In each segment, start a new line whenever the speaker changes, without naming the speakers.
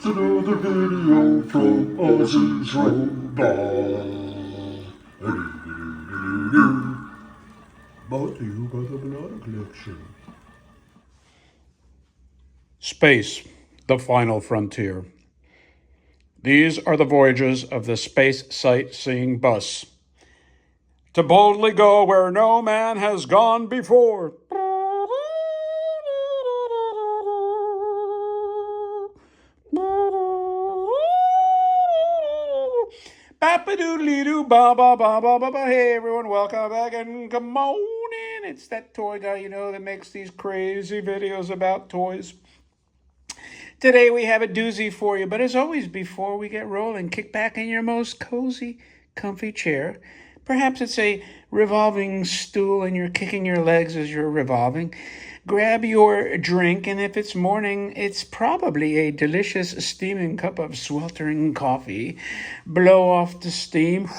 It's another video from Ozzy's Robot. Brought to you by the Banana Collection. Space, the final frontier. These are the voyages of the Space Sightseeing Bus. To boldly go where no man has gone before. Ba-ba-doodly-doo, ba-ba-ba-ba-ba-ba. Hey everyone, welcome back and come on in. It's that toy guy, you know, that makes these crazy videos about toys. Today we have a doozy for you, but as always, before we get rolling, kick back in your most cozy, comfy chair. Perhaps it's a revolving stool and you're kicking your legs as you're revolving. Grab your drink, and if it's morning, it's probably a delicious steaming cup of sweltering coffee. Blow off the steam.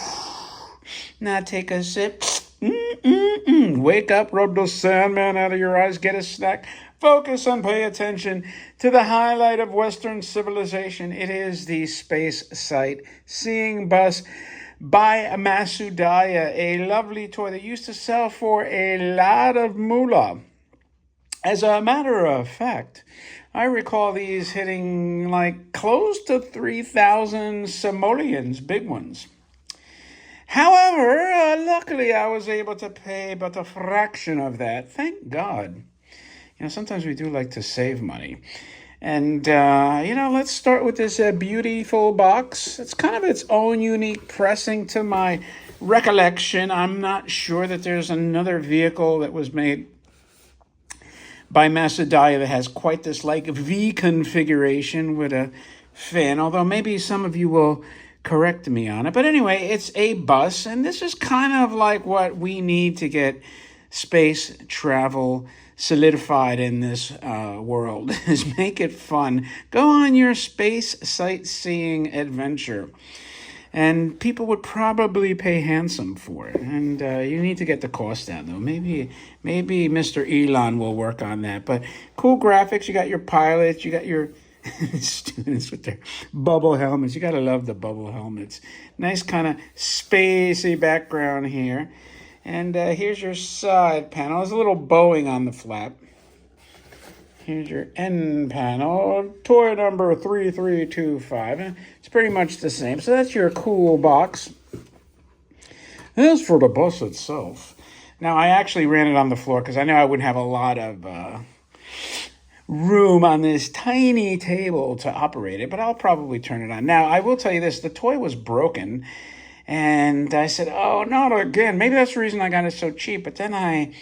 Now take a sip. Wake up, rub the Sandman out of your eyes, get a snack. Focus and pay attention to the highlight of Western civilization. It is the Space Sightseeing Bus by Masudaya, a lovely toy that used to sell for a lot of moolah. As a matter of fact, I recall these hitting like close to 3,000 simoleons, big ones. However, luckily I was able to pay but a fraction of that. Thank God. You know, sometimes we do like to save money. And, let's start with this beautiful box. It's kind of its own unique pressing to my recollection. I'm not sure that there's another vehicle that was made by Masudaya that has quite this like V configuration with a fin, although maybe some of you will correct me on it. But anyway, it's a bus, and this is kind of like what we need to get space travel solidified in this world, is make it fun. Go on your space sightseeing adventure. And people would probably pay handsome for it. And you need to get the cost down, though. Maybe Mr. Elon will work on that. But cool graphics. You got your pilots. You got your students with their bubble helmets. You got to love the bubble helmets. Nice kind of spacey background here. And here's your side panel. There's a little bowing on the flap. Here's your end panel, toy number 3325. It's pretty much the same. So that's your cool box. As for the bus itself, now I actually ran it on the floor because I know I wouldn't have a lot of room on this tiny table to operate it, but I'll probably turn it on. Now, I will tell you this, the toy was broken, and I said, oh, not again. Maybe that's the reason I got it so cheap, but then I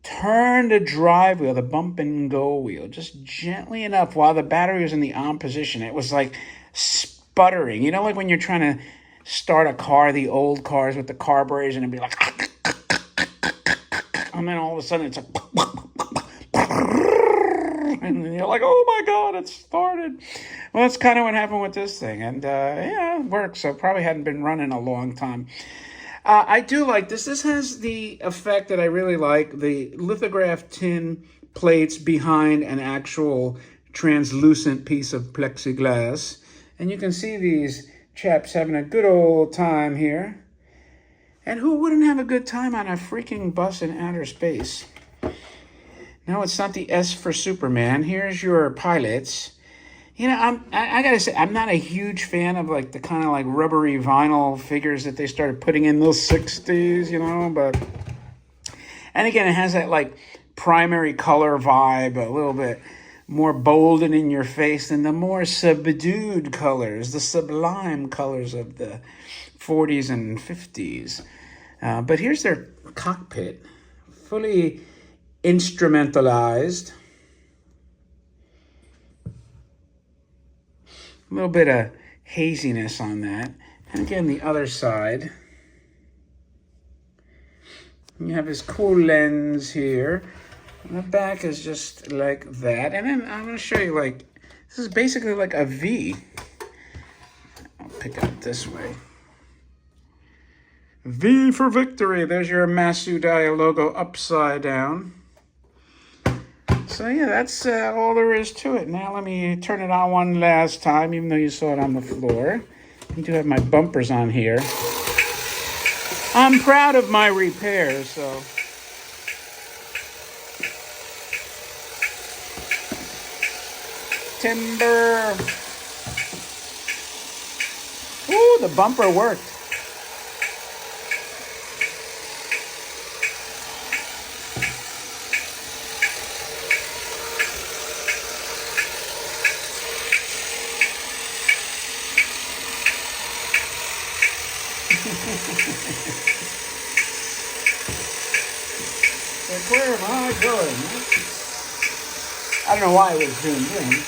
turn the drive wheel, the bump and go wheel, just gently enough while the battery was in the on position. It was like sputtering. You know, like when you're trying to start a car, the old cars with the carburetors, and it'd be like, and then all of a sudden it's like, and you're like, oh my God, it started. Well, that's kind of what happened with this thing. And it works. So probably hadn't been running a long time. I do like this. This has the effect that I really like, the lithograph tin plates behind an actual translucent piece of plexiglass. And you can see these chaps having a good old time here. And who wouldn't have a good time on a freaking bus in outer space? No, it's not the S for Superman. Here's your pilots. You know, I gotta say, I'm not a huge fan of like the kind of like rubbery vinyl figures that they started putting in the 60s, you know, but, and again, it has that like primary color vibe, a little bit more bold and in your face than the more subdued colors, the sublime colors of the 40s and 50s. But here's their cockpit, fully instrumentalized. A little bit of haziness on that. And again, the other side. You have this cool lens here. And the back is just like that. And then I'm going to show you, like, this is basically like a V. I'll pick up this way. V for victory. There's your Masudaya logo upside down. So yeah, that's all there is to it. Now let me turn it on one last time, even though you saw it on the floor. I do have my bumpers on here. I'm proud of my repairs, so. Timber. Ooh, the bumper worked. Like, where am I going? I don't know why it was zoomed in.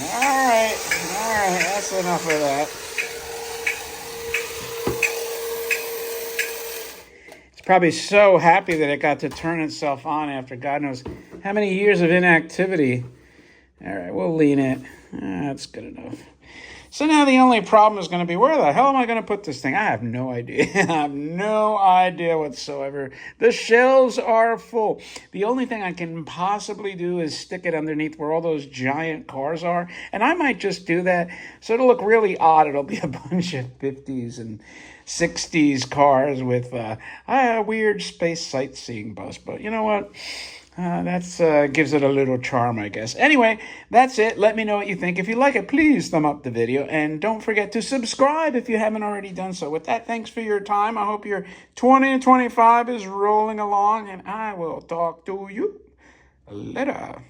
All right, that's enough of that. It's probably so happy that it got to turn itself on after God knows how many years of inactivity. All right, we'll lean it. That's good enough. So now the only problem is going to be, where the hell am I going to put this thing? I have no idea. I have no idea whatsoever. The shelves are full. The only thing I can possibly do is stick it underneath where all those giant cars are. And I might just do that. So it'll look really odd. It'll be a bunch of 50s and 60s cars with a weird space sightseeing bus. But you know what? That gives it a little charm, I guess. Anyway, that's it. Let me know what you think. If you like it, please thumb up the video. And don't forget to subscribe if you haven't already done so. With that, thanks for your time. I hope your 2025 is rolling along. And I will talk to you later.